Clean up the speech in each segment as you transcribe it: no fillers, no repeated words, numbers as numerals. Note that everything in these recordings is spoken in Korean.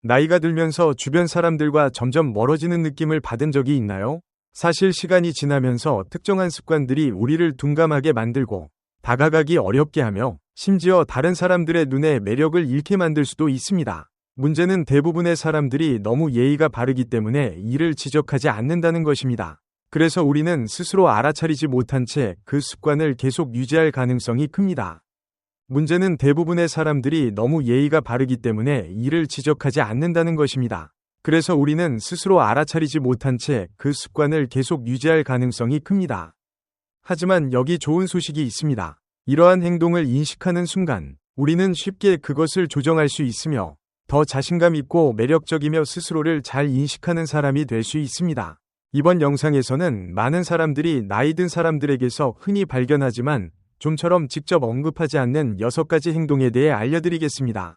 나이가 들면서 주변 사람들과 점점 멀어지는 느낌을 받은 적이 있나요? 사실 시간이 지나면서 특정한 습관들이 우리를 둔감하게 만들고 다가가기 어렵게 하며 심지어 다른 사람들의 눈에 매력을 잃게 만들 수도 있습니다. 문제는 대부분의 사람들이 너무 예의가 바르기 때문에 이를 지적하지 않는다는 것입니다. 그래서 우리는 스스로 알아차리지 못한 채 그 습관을 계속 유지할 가능성이 큽니다. 문제는 대부분의 사람들이 너무 예의가 바르기 때문에 이를 지적하지 않는다는 것입니다. 그래서 우리는 스스로 알아차리지 못한 채 그 습관을 계속 유지할 가능성이 큽니다. 하지만 여기 좋은 소식이 있습니다. 이러한 행동을 인식하는 순간 우리는 쉽게 그것을 조정할 수 있으며 더 자신감 있고 매력적이며 스스로를 잘 인식하는 사람이 될 수 있습니다. 이번 영상에서는 많은 사람들이 나이 든 사람들에게서 흔히 발견하지만 좀처럼 직접 언급하지 않는 6가지 행동에 대해 알려드리겠습니다.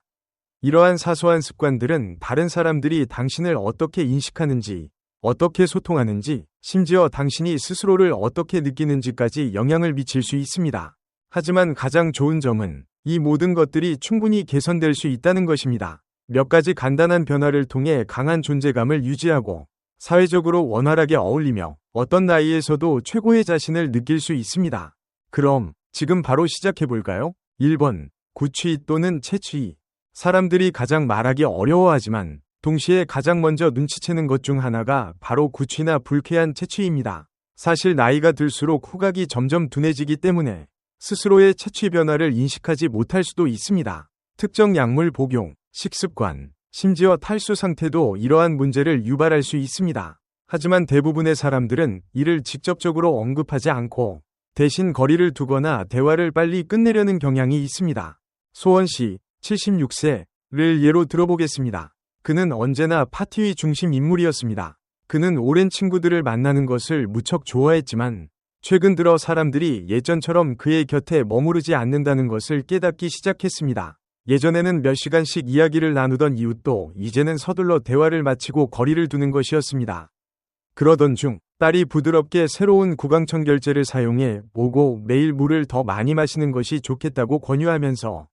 이러한 사소한 습관들은 다른 사람들이 당신을 어떻게 인식하는지, 어떻게 소통하는지, 심지어 당신이 스스로를 어떻게 느끼는지까지 영향을 미칠 수 있습니다. 하지만 가장 좋은 점은 이 모든 것들이 충분히 개선될 수 있다는 것입니다. 몇 가지 간단한 변화를 통해 강한 존재감을 유지하고 사회적으로 원활하게 어울리며 어떤 나이에서도 최고의 자신을 느낄 수 있습니다. 그럼 지금 바로 시작해볼까요? 1번. 구취 또는 채취. 사람들이 가장 말하기 어려워하지만 동시에 가장 먼저 눈치채는 것 중 하나가 바로 구취나 불쾌한 채취입니다. 사실 나이가 들수록 후각이 점점 둔해지기 때문에 스스로의 채취 변화를 인식하지 못할 수도 있습니다. 특정 약물 복용, 식습관, 심지어 탈수 상태도 이러한 문제를 유발할 수 있습니다. 하지만 대부분의 사람들은 이를 직접적으로 언급하지 않고 대신 거리를 두거나 대화를 빨리 끝내려는 경향이 있습니다. 소원 씨, 76세를 예로 들어보겠습니다. 그는 언제나 파티의 중심 인물이었습니다. 그는 오랜 친구들을 만나는 것을 무척 좋아했지만 최근 들어 사람들이 예전처럼 그의 곁에 머무르지 않는다는 것을 깨닫기 시작했습니다. 예전에는 몇 시간씩 이야기를 나누던 이웃도 이제는 서둘러 대화를 마치고 거리를 두는 것이었습니다. 그러던 중 딸이 부드럽게 새로운 구강청결제를 사용해 보고 매일 물을 더 많이 마시는 것이 좋겠다고 권유하면서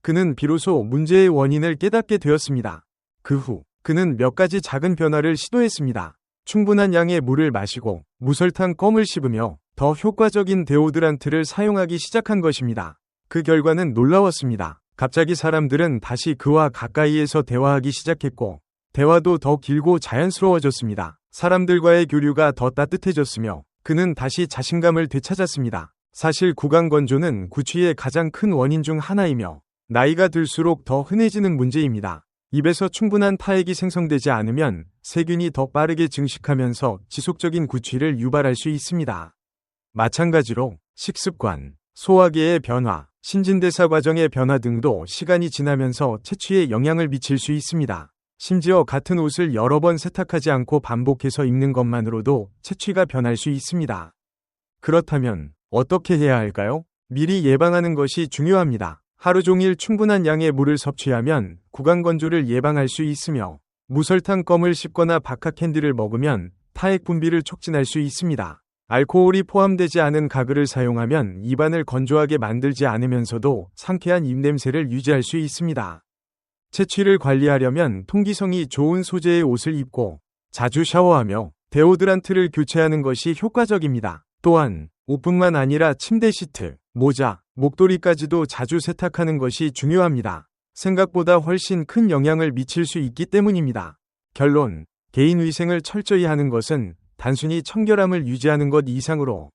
그는 비로소 문제의 원인을 깨닫게 되었습니다. 그 후 그는 몇 가지 작은 변화를 시도했습니다. 충분한 양의 물을 마시고 무설탕 껌을 씹으며 더 효과적인 데오드란트를 사용하기 시작한 것입니다. 그 결과는 놀라웠습니다. 갑자기 사람들은 다시 그와 가까이에서 대화하기 시작했고 대화도 더 길고 자연스러워졌습니다. 사람들과의 교류가 더 따뜻해졌으며 그는 다시 자신감을 되찾았습니다. 사실 구강건조는 구취의 가장 큰 원인 중 하나이며 나이가 들수록 더 흔해지는 문제입니다. 입에서 충분한 타액이 생성되지 않으면 세균이 더 빠르게 증식하면서 지속적인 구취를 유발할 수 있습니다. 마찬가지로 식습관, 소화기의 변화, 신진대사 과정의 변화 등도 시간이 지나면서 채취에 영향을 미칠 수 있습니다. 심지어 같은 옷을 여러 번 세탁하지 않고 반복해서 입는 것만으로도 채취가 변할 수 있습니다. 그렇다면 어떻게 해야 할까요? 미리 예방하는 것이 중요합니다. 하루 종일 충분한 양의 물을 섭취하면 구강건조를 예방할 수 있으며 무설탕 껌을 씹거나 바카 캔디를 먹으면 타액 분비를 촉진할 수 있습니다. 알코올이 포함되지 않은 가글을 사용하면 입안을 건조하게 만들지 않으면서도 상쾌한 입냄새를 유지할 수 있습니다. 채취를 관리하려면 통기성이 좋은 소재의 옷을 입고 자주 샤워하며 데오드란트를 교체하는 것이 효과적입니다. 또한 옷뿐만 아니라 침대 시트, 모자, 목도리까지도 자주 세탁하는 것이 중요합니다. 생각보다 훨씬 큰 영향을 미칠 수 있기 때문입니다. 결론, 개인 위생을 철저히 하는 것은 단순히 청결함을 유지하는 것 이상으로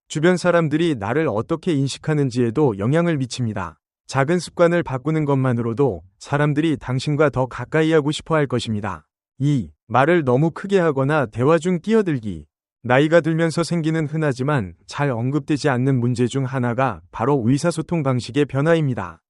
주변 사람들이 나를 어떻게 인식하는지에도 영향을 미칩니다. 작은 습관을 바꾸는 것만으로도 사람들이 당신과 더 가까이 하고 싶어 할 것입니다. 2. 말을 너무 크게 하거나 대화 중 끼어들기. 나이가 들면서 생기는 흔하지만 잘 언급되지 않는 문제 중 하나가 바로 의사소통 방식의 변화입니다.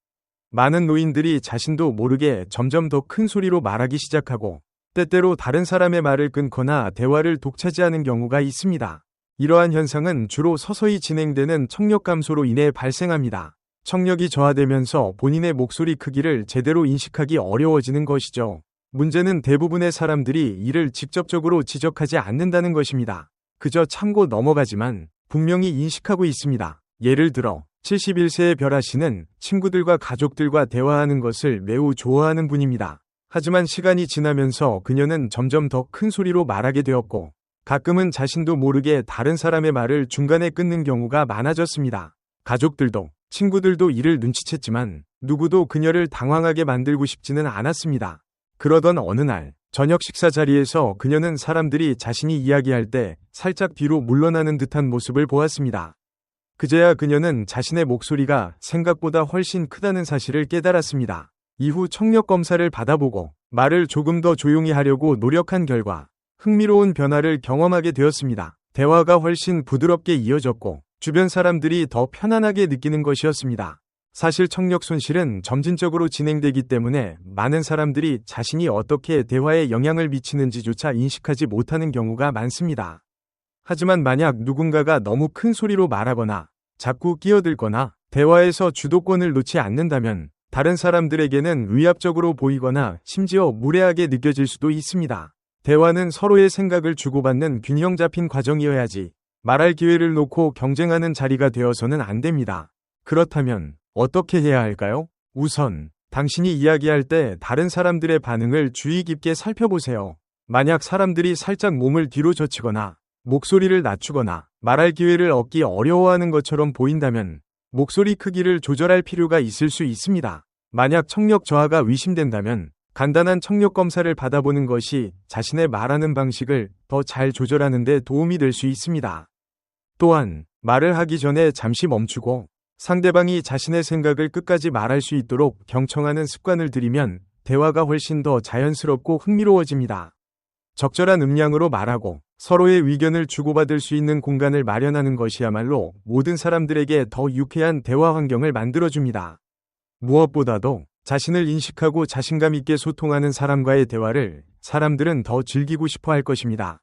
많은 노인들이 자신도 모르게 점점 더 큰 소리로 말하기 시작하고 때때로 다른 사람의 말을 끊거나 대화를 독차지하는 경우가 있습니다. 이러한 현상은 주로 서서히 진행되는 청력 감소로 인해 발생합니다. 청력이 저하되면서 본인의 목소리 크기를 제대로 인식하기 어려워지는 것이죠. 문제는 대부분의 사람들이 이를 직접적으로 지적하지 않는다는 것입니다. 그저 참고 넘어가지만 분명히 인식하고 있습니다. 예를 들어 71세의 별아 씨는 친구들과 가족들과 대화하는 것을 매우 좋아하는 분입니다. 하지만 시간이 지나면서 그녀는 점점 더 큰 소리로 말하게 되었고, 가끔은 자신도 모르게 다른 사람의 말을 중간에 끊는 경우가 많아졌습니다. 가족들도, 친구들도 이를 눈치챘지만 누구도 그녀를 당황하게 만들고 싶지는 않았습니다. 그러던 어느 날, 저녁 식사 자리에서 그녀는 사람들이 자신이 이야기할 때 살짝 뒤로 물러나는 듯한 모습을 보았습니다. 그제야 그녀는 자신의 목소리가 생각보다 훨씬 크다는 사실을 깨달았습니다. 이후 청력 검사를 받아보고 말을 조금 더 조용히 하려고 노력한 결과 흥미로운 변화를 경험하게 되었습니다. 대화가 훨씬 부드럽게 이어졌고 주변 사람들이 더 편안하게 느끼는 것이었습니다. 사실 청력 손실은 점진적으로 진행되기 때문에 많은 사람들이 자신이 어떻게 대화에 영향을 미치는지조차 인식하지 못하는 경우가 많습니다. 하지만 만약 누군가가 너무 큰 소리로 말하거나 자꾸 끼어들거나 대화에서 주도권을 놓지 않는다면 다른 사람들에게는 위압적으로 보이거나 심지어 무례하게 느껴질 수도 있습니다. 대화는 서로의 생각을 주고받는 균형 잡힌 과정이어야지 말할 기회를 놓고 경쟁하는 자리가 되어서는 안 됩니다. 그렇다면 어떻게 해야 할까요? 우선 당신이 이야기할 때 다른 사람들의 반응을 주의 깊게 살펴보세요. 만약 사람들이 살짝 몸을 뒤로 젖히거나 목소리를 낮추거나 말할 기회를 얻기 어려워하는 것처럼 보인다면 목소리 크기를 조절할 필요가 있을 수 있습니다. 만약 청력 저하가 의심된다면 간단한 청력 검사를 받아보는 것이 자신의 말하는 방식을 더 잘 조절하는 데 도움이 될 수 있습니다. 또한 말을 하기 전에 잠시 멈추고 상대방이 자신의 생각을 끝까지 말할 수 있도록 경청하는 습관을 들이면 대화가 훨씬 더 자연스럽고 흥미로워집니다. 적절한 음량으로 말하고 서로의 의견을 주고받을 수 있는 공간을 마련하는 것이야말로 모든 사람들에게 더 유쾌한 대화 환경을 만들어줍니다. 무엇보다도 자신을 인식하고 자신감 있게 소통하는 사람과의 대화를 사람들은 더 즐기고 싶어 할 것입니다.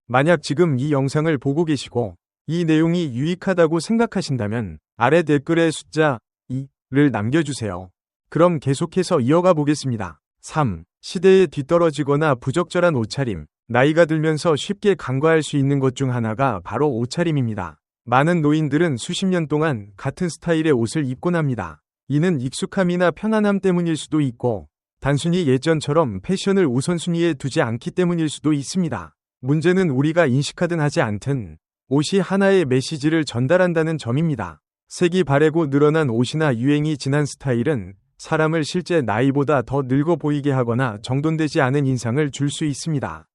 만약 지금 이 영상을 보고 계시고 이 내용이 유익하다고 생각하신다면 아래 댓글에 숫자 2를 남겨주세요. 그럼 계속해서 이어가 보겠습니다. 3. 시대에 뒤떨어지거나 부적절한 옷차림. 나이가 들면서 쉽게 간과할 수 있는 것 중 하나가 바로 옷차림입니다. 많은 노인들은 수십 년 동안 같은 스타일의 옷을 입곤 합니다. 이는 익숙함이나 편안함 때문일 수도 있고 단순히 예전처럼 패션을 우선순위에 두지 않기 때문일 수도 있습니다. 문제는 우리가 인식하든 하지 않든 옷이 하나의 메시지를 전달한다는 점입니다. 색이 바래고 늘어난 옷이나 유행이 지난 스타일은 사람을 실제 나이보다 더 늙어 보이게 하거나 정돈되지 않은 인상을 줄 수 있습니다.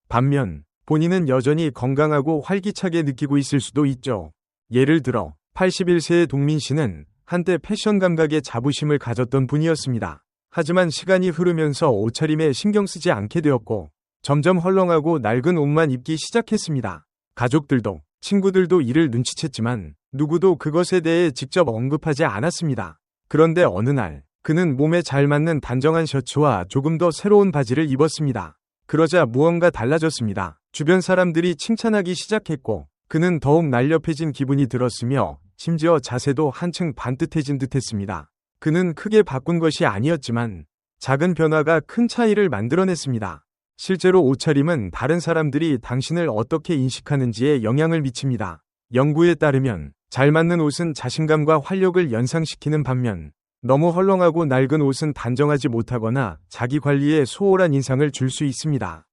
반면 본인은 여전히 건강하고 활기차게 느끼고 있을 수도 있죠. 예를 들어 81세의 동민 씨는 한때 패션 감각에 자부심을 가졌던 분이었습니다. 하지만 시간이 흐르면서 옷차림에 신경 쓰지 않게 되었고 점점 헐렁하고 낡은 옷만 입기 시작했습니다. 가족들도 친구들도 이를 눈치챘지만 누구도 그것에 대해 직접 언급하지 않았습니다. 그런데 어느 날 그는 몸에 잘 맞는 단정한 셔츠와 조금 더 새로운 바지를 입었습니다. 그러자 무언가 달라졌습니다. 주변 사람들이 칭찬하기 시작했고 그는 더욱 날렵해진 기분이 들었으며 심지어 자세도 한층 반듯해진 듯했습니다. 그는 크게 바꾼 것이 아니었지만 작은 변화가 큰 차이를 만들어냈습니다. 실제로 옷차림은 다른 사람들이 당신을 어떻게 인식하는지에 영향을 미칩니다. 연구에 따르면 잘 맞는 옷은 자신감과 활력을 연상시키는 반면 너무 헐렁하고 낡은 옷은 단정하지 못하거나 자기 관리에 소홀한 인상을 줄 수 있습니다.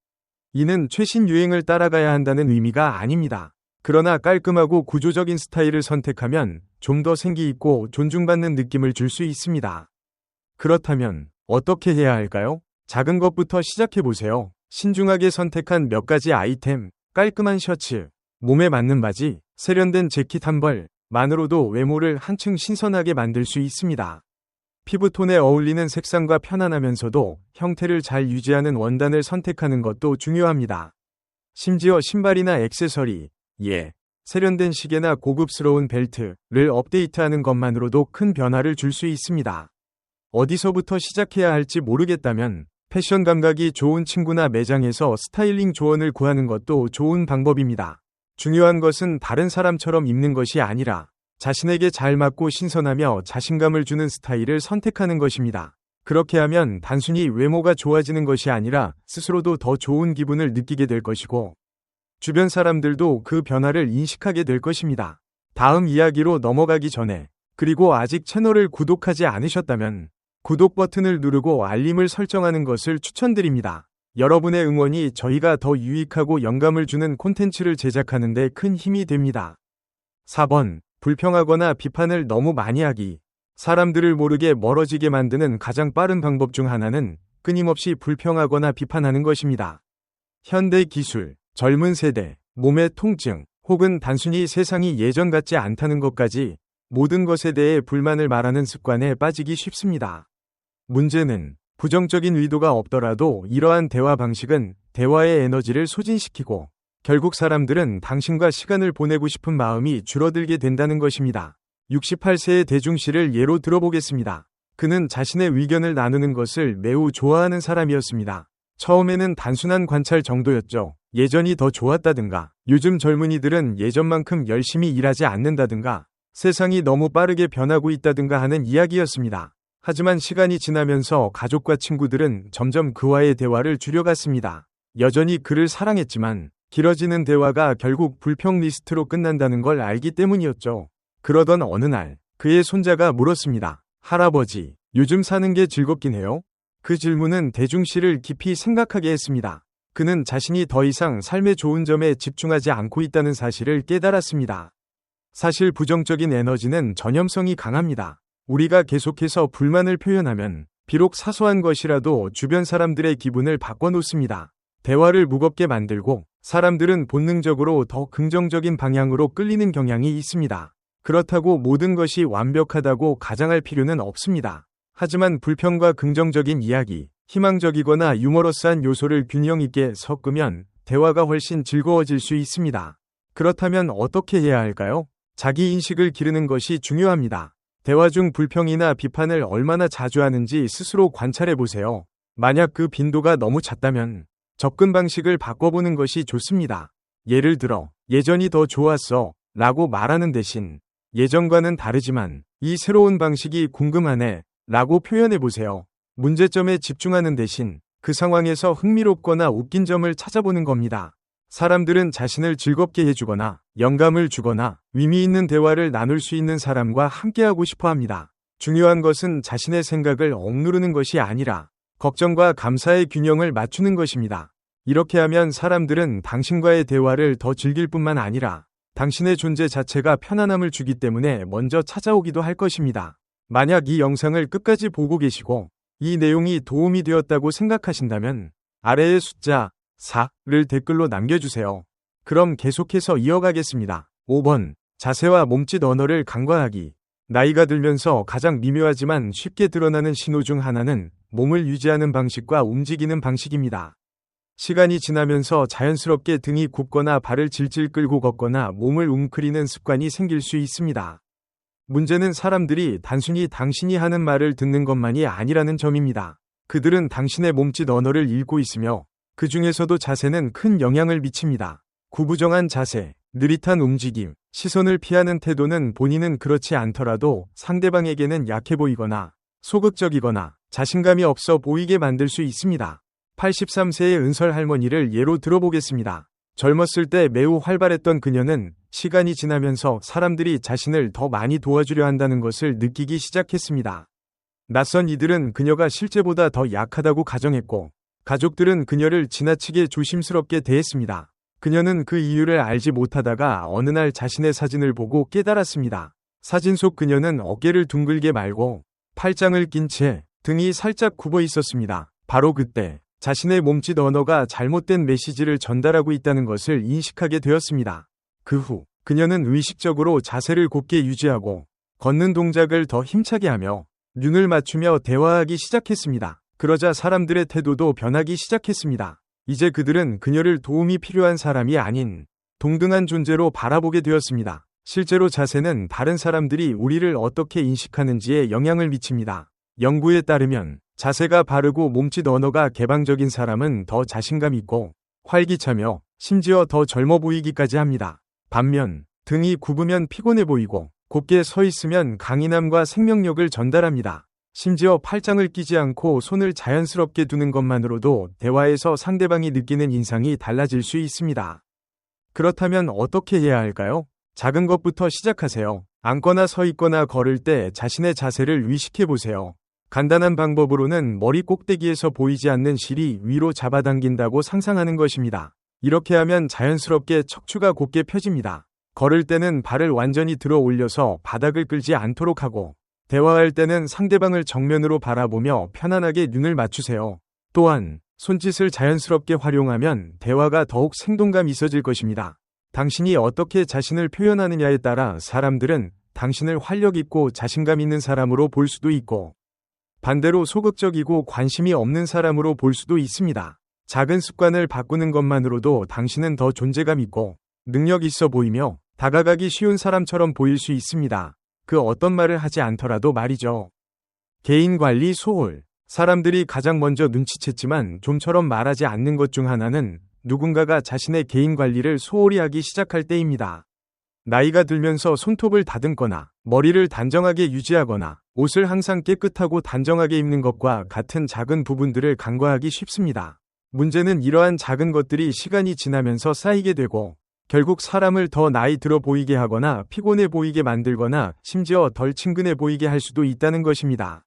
이는 최신 유행을 따라가야 한다는 의미가 아닙니다. 그러나 깔끔하고 구조적인 스타일을 선택하면 좀 더 생기 있고 존중받는 느낌을 줄 수 있습니다. 그렇다면 어떻게 해야 할까요? 작은 것부터 시작해보세요. 신중하게 선택한 몇 가지 아이템, 깔끔한 셔츠, 몸에 맞는 바지, 세련된 재킷 한 벌만으로도 외모를 한층 신선하게 만들 수 있습니다. 피부톤에 어울리는 색상과 편안하면서도 형태를 잘 유지하는 원단을 선택하는 것도 중요합니다. 심지어 신발이나 액세서리, 세련된 시계나 고급스러운 벨트를 업데이트하는 것만으로도 큰 변화를 줄 수 있습니다. 어디서부터 시작해야 할지 모르겠다면 패션 감각이 좋은 친구나 매장에서 스타일링 조언을 구하는 것도 좋은 방법입니다. 중요한 것은 다른 사람처럼 입는 것이 아니라 자신에게 잘 맞고 신선하며 자신감을 주는 스타일을 선택하는 것입니다. 그렇게 하면 단순히 외모가 좋아지는 것이 아니라 스스로도 더 좋은 기분을 느끼게 될 것이고 주변 사람들도 그 변화를 인식하게 될 것입니다. 다음 이야기로 넘어가기 전에 그리고 아직 채널을 구독하지 않으셨다면 구독 버튼을 누르고 알림을 설정하는 것을 추천드립니다. 여러분의 응원이 저희가 더 유익하고 영감을 주는 콘텐츠를 제작하는 데 큰 힘이 됩니다. 4번. 불평하거나 비판을 너무 많이 하기. 사람들을 모르게 멀어지게 만드는 가장 빠른 방법 중 하나는 끊임없이 불평하거나 비판하는 것입니다. 현대 기술, 젊은 세대, 몸의 통증, 혹은 단순히 세상이 예전 같지 않다는 것까지 모든 것에 대해 불만을 말하는 습관에 빠지기 쉽습니다. 문제는 부정적인 의도가 없더라도 이러한 대화 방식은 대화의 에너지를 소진시키고 결국 사람들은 당신과 시간을 보내고 싶은 마음이 줄어들게 된다는 것입니다. 68세의 대중 씨를 예로 들어보겠습니다. 그는 자신의 의견을 나누는 것을 매우 좋아하는 사람이었습니다. 처음에는 단순한 관찰 정도였죠. 예전이 더 좋았다든가, 요즘 젊은이들은 예전만큼 열심히 일하지 않는다든가, 세상이 너무 빠르게 변하고 있다든가 하는 이야기였습니다. 하지만 시간이 지나면서 가족과 친구들은 점점 그와의 대화를 줄여갔습니다. 여전히 그를 사랑했지만 길어지는 대화가 결국 불평 리스트로 끝난다는 걸 알기 때문이었죠. 그러던 어느 날 그의 손자가 물었습니다. 할아버지, 요즘 사는 게 즐겁긴 해요? 그 질문은 대중 씨를 깊이 생각하게 했습니다. 그는 자신이 더 이상 삶의 좋은 점에 집중하지 않고 있다는 사실을 깨달았습니다. 사실 부정적인 에너지는 전염성이 강합니다. 우리가 계속해서 불만을 표현하면 비록 사소한 것이라도 주변 사람들의 기분을 바꿔놓습니다. 대화를 무겁게 만들고 사람들은 본능적으로 더 긍정적인 방향으로 끌리는 경향이 있습니다. 그렇다고 모든 것이 완벽하다고 가장할 필요는 없습니다. 하지만 불평과 긍정적인 이야기, 희망적이거나 유머러스한 요소를 균형 있게 섞으면 대화가 훨씬 즐거워질 수 있습니다. 그렇다면 어떻게 해야 할까요? 자기 인식을 기르는 것이 중요합니다. 대화 중 불평이나 비판을 얼마나 자주 하는지 스스로 관찰해 보세요. 만약 그 빈도가 너무 잦다면 접근 방식을 바꿔보는 것이 좋습니다. 예를 들어, 예전이 더 좋았어 라고 말하는 대신 예전과는 다르지만 이 새로운 방식이 궁금하네 라고 표현해 보세요. 문제점에 집중하는 대신 그 상황에서 흥미롭거나 웃긴 점을 찾아보는 겁니다. 사람들은 자신을 즐겁게 해주거나 영감을 주거나 의미 있는 대화를 나눌 수 있는 사람과 함께하고 싶어 합니다. 중요한 것은 자신의 생각을 억누르는 것이 아니라 걱정과 감사의 균형을 맞추는 것입니다. 이렇게 하면 사람들은 당신과의 대화를 더 즐길 뿐만 아니라 당신의 존재 자체가 편안함을 주기 때문에 먼저 찾아오기도 할 것입니다. 만약 이 영상을 끝까지 보고 계시고 이 내용이 도움이 되었다고 생각하신다면 아래의 숫자 4를 댓글로 남겨주세요. 그럼 계속해서 이어가겠습니다. 5번. 자세와 몸짓 언어를 간과하기. 나이가 들면서 가장 미묘하지만 쉽게 드러나는 신호 중 하나는 몸을 유지하는 방식과 움직이는 방식입니다. 시간이 지나면서 자연스럽게 등이 굽거나 발을 질질 끌고 걷거나 몸을 웅크리는 습관이 생길 수 있습니다. 문제는 사람들이 단순히 당신이 하는 말을 듣는 것만이 아니라는 점입니다. 그들은 당신의 몸짓 언어를 읽고 있으며 그 중에서도 자세는 큰 영향을 미칩니다. 구부정한 자세, 느릿한 움직임, 시선을 피하는 태도는 본인은 그렇지 않더라도 상대방에게는 약해 보이거나 소극적이거나 자신감이 없어 보이게 만들 수 있습니다. 83세의 은설 할머니를 예로 들어보겠습니다. 젊었을 때 매우 활발했던 그녀는 시간이 지나면서 사람들이 자신을 더 많이 도와주려 한다는 것을 느끼기 시작했습니다. 낯선 이들은 그녀가 실제보다 더 약하다고 가정했고, 가족들은 그녀를 지나치게 조심스럽게 대했습니다. 그녀는 그 이유를 알지 못하다가 어느 날 자신의 사진을 보고 깨달았습니다. 사진 속 그녀는 어깨를 둥글게 말고 팔짱을 낀 채 등이 살짝 굽어 있었습니다. 바로 그때 자신의 몸짓 언어가 잘못된 메시지를 전달하고 있다는 것을 인식하게 되었습니다. 그 후 그녀는 의식적으로 자세를 곧게 유지하고 걷는 동작을 더 힘차게 하며 눈을 맞추며 대화하기 시작했습니다. 그러자 사람들의 태도도 변하기 시작했습니다. 이제 그들은 그녀를 도움이 필요한 사람이 아닌 동등한 존재로 바라보게 되었습니다. 실제로 자세는 다른 사람들이 우리를 어떻게 인식하는지에 영향을 미칩니다. 연구에 따르면 자세가 바르고 몸짓 언어가 개방적인 사람은 더 자신감 있고 활기차며 심지어 더 젊어 보이기까지 합니다. 반면 등이 굽으면 피곤해 보이고 곧게 서 있으면 강인함과 생명력을 전달합니다. 심지어 팔짱을 끼지 않고 손을 자연스럽게 두는 것만으로도 대화에서 상대방이 느끼는 인상이 달라질 수 있습니다. 그렇다면 어떻게 해야 할까요? 작은 것부터 시작하세요. 앉거나 서 있거나 걸을 때 자신의 자세를 의식해 보세요. 간단한 방법으로는 머리 꼭대기에서 보이지 않는 실이 위로 잡아당긴다고 상상하는 것입니다. 이렇게 하면 자연스럽게 척추가 곧게 펴집니다. 걸을 때는 발을 완전히 들어 올려서 바닥을 끌지 않도록 하고, 대화할 때는 상대방을 정면으로 바라보며 편안하게 눈을 맞추세요. 또한 손짓을 자연스럽게 활용하면 대화가 더욱 생동감 있어질 것입니다. 당신이 어떻게 자신을 표현하느냐에 따라 사람들은 당신을 활력 있고 자신감 있는 사람으로 볼 수도 있고, 반대로 소극적이고 관심이 없는 사람으로 볼 수도 있습니다. 작은 습관을 바꾸는 것만으로도 당신은 더 존재감 있고 능력 있어 보이며 다가가기 쉬운 사람처럼 보일 수 있습니다. 그 어떤 말을 하지 않더라도 말이죠. 개인관리 소홀. 사람들이 가장 먼저 눈치챘지만 좀처럼 말하지 않는 것 중 하나는 누군가가 자신의 개인관리를 소홀히 하기 시작할 때입니다. 나이가 들면서 손톱을 다듬거나 머리를 단정하게 유지하거나 옷을 항상 깨끗하고 단정하게 입는 것과 같은 작은 부분들을 간과하기 쉽습니다. 문제는 이러한 작은 것들이 시간이 지나면서 쌓이게 되고 결국 사람을 더 나이 들어 보이게 하거나 피곤해 보이게 만들거나 심지어 덜 친근해 보이게 할 수도 있다는 것입니다.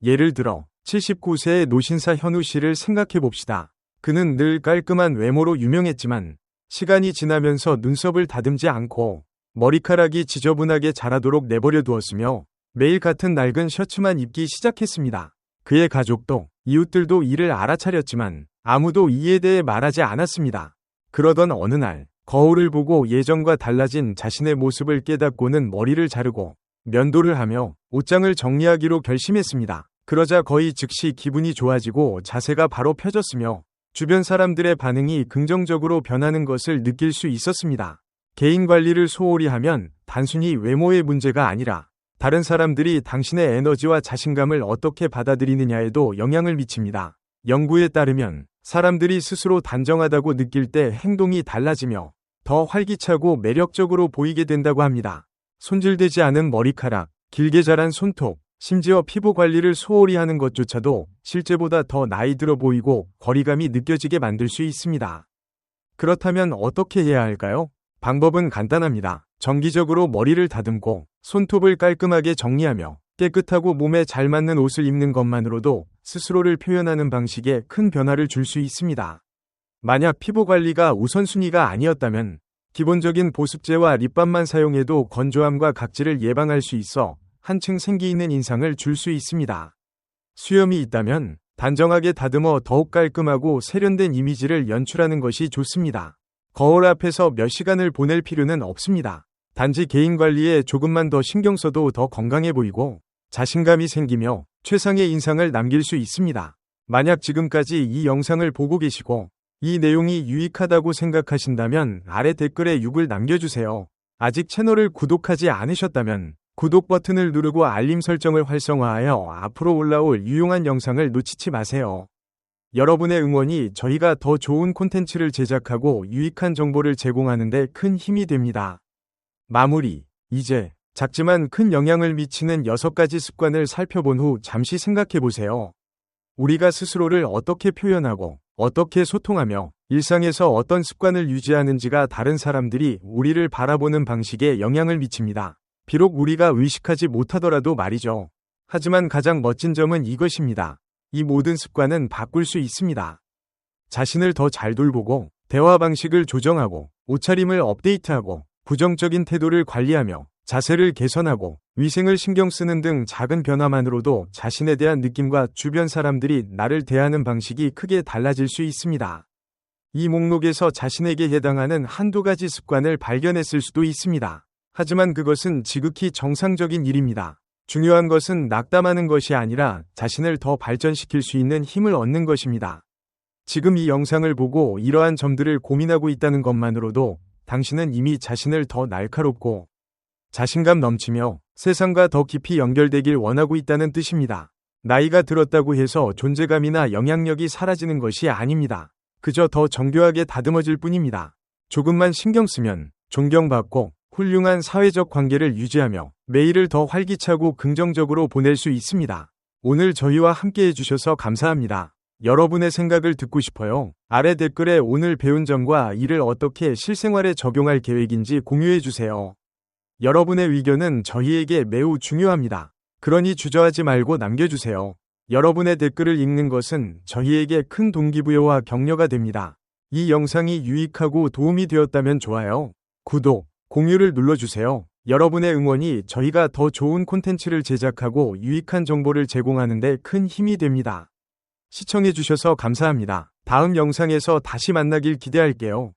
예를 들어 79세의 노신사 현우 씨를 생각해 봅시다. 그는 늘 깔끔한 외모로 유명했지만 시간이 지나면서 눈썹을 다듬지 않고 머리카락이 지저분하게 자라도록 내버려 두었으며 매일 같은 낡은 셔츠만 입기 시작했습니다. 그의 가족도 이웃들도 이를 알아차렸지만 아무도 이에 대해 말하지 않았습니다. 그러던 어느 날 거울을 보고 예전과 달라진 자신의 모습을 깨닫고는 머리를 자르고 면도를 하며 옷장을 정리하기로 결심했습니다. 그러자 거의 즉시 기분이 좋아지고 자세가 바로 펴졌으며 주변 사람들의 반응이 긍정적으로 변하는 것을 느낄 수 있었습니다. 개인 관리를 소홀히 하면 단순히 외모의 문제가 아니라 다른 사람들이 당신의 에너지와 자신감을 어떻게 받아들이느냐에도 영향을 미칩니다. 연구에 따르면 사람들이 스스로 단정하다고 느낄 때 행동이 달라지며 더 활기차고 매력적으로 보이게 된다고 합니다. 손질되지 않은 머리카락, 길게 자란 손톱, 심지어 피부 관리를 소홀히 하는 것조차도 실제보다 더 나이 들어 보이고 거리감이 느껴지게 만들 수 있습니다. 그렇다면 어떻게 해야 할까요? 방법은 간단합니다. 정기적으로 머리를 다듬고 손톱을 깔끔하게 정리하며 깨끗하고 몸에 잘 맞는 옷을 입는 것만으로도 스스로를 표현하는 방식에 큰 변화를 줄 수 있습니다. 만약 피부 관리가 우선순위가 아니었다면 기본적인 보습제와 립밤만 사용해도 건조함과 각질을 예방할 수 있어 한층 생기 있는 인상을 줄 수 있습니다. 수염이 있다면 단정하게 다듬어 더욱 깔끔하고 세련된 이미지를 연출하는 것이 좋습니다. 거울 앞에서 몇 시간을 보낼 필요는 없습니다. 단지 개인 관리에 조금만 더 신경 써도 더 건강해 보이고 자신감이 생기며 최상의 인상을 남길 수 있습니다. 만약 지금까지 이 영상을 보고 계시고 이 내용이 유익하다고 생각하신다면 아래 댓글에 6을 남겨주세요. 아직 채널을 구독하지 않으셨다면 구독 버튼을 누르고 알림 설정을 활성화하여 앞으로 올라올 유용한 영상을 놓치지 마세요. 여러분의 응원이 저희가 더 좋은 콘텐츠를 제작하고 유익한 정보를 제공하는 데 큰 힘이 됩니다. 마무리. 이제 작지만 큰 영향을 미치는 6가지 습관을 살펴본 후 잠시 생각해 보세요. 우리가 스스로를 어떻게 표현하고 어떻게 소통하며 일상에서 어떤 습관을 유지하는지가 다른 사람들이 우리를 바라보는 방식에 영향을 미칩니다. 비록 우리가 의식하지 못하더라도 말이죠. 하지만 가장 멋진 점은 이것입니다. 이 모든 습관은 바꿀 수 있습니다. 자신을 더 잘 돌보고 대화 방식을 조정하고 옷차림을 업데이트하고 부정적인 태도를 관리하며 자세를 개선하고 위생을 신경 쓰는 등 작은 변화만으로도 자신에 대한 느낌과 주변 사람들이 나를 대하는 방식이 크게 달라질 수 있습니다. 이 목록에서 자신에게 해당하는 한두 가지 습관을 발견했을 수도 있습니다. 하지만 그것은 지극히 정상적인 일입니다. 중요한 것은 낙담하는 것이 아니라 자신을 더 발전시킬 수 있는 힘을 얻는 것입니다. 지금 이 영상을 보고 이러한 점들을 고민하고 있다는 것만으로도 당신은 이미 자신을 더 날카롭고 자신감 넘치며 세상과 더 깊이 연결되길 원하고 있다는 뜻입니다. 나이가 들었다고 해서 존재감이나 영향력이 사라지는 것이 아닙니다. 그저 더 정교하게 다듬어질 뿐입니다. 조금만 신경 쓰면 존경받고 훌륭한 사회적 관계를 유지하며 매일을 더 활기차고 긍정적으로 보낼 수 있습니다. 오늘 저희와 함께 해주셔서 감사합니다. 여러분의 생각을 듣고 싶어요. 아래 댓글에 오늘 배운 점과 이를 어떻게 실생활에 적용할 계획인지 공유해주세요. 여러분의 의견은 저희에게 매우 중요합니다. 그러니 주저하지 말고 남겨주세요. 여러분의 댓글을 읽는 것은 저희에게 큰 동기부여와 격려가 됩니다. 이 영상이 유익하고 도움이 되었다면 좋아요, 구독, 공유를 눌러주세요. 여러분의 응원이 저희가 더 좋은 콘텐츠를 제작하고 유익한 정보를 제공하는 데 큰 힘이 됩니다. 시청해주셔서 감사합니다. 다음 영상에서 다시 만나길 기대할게요.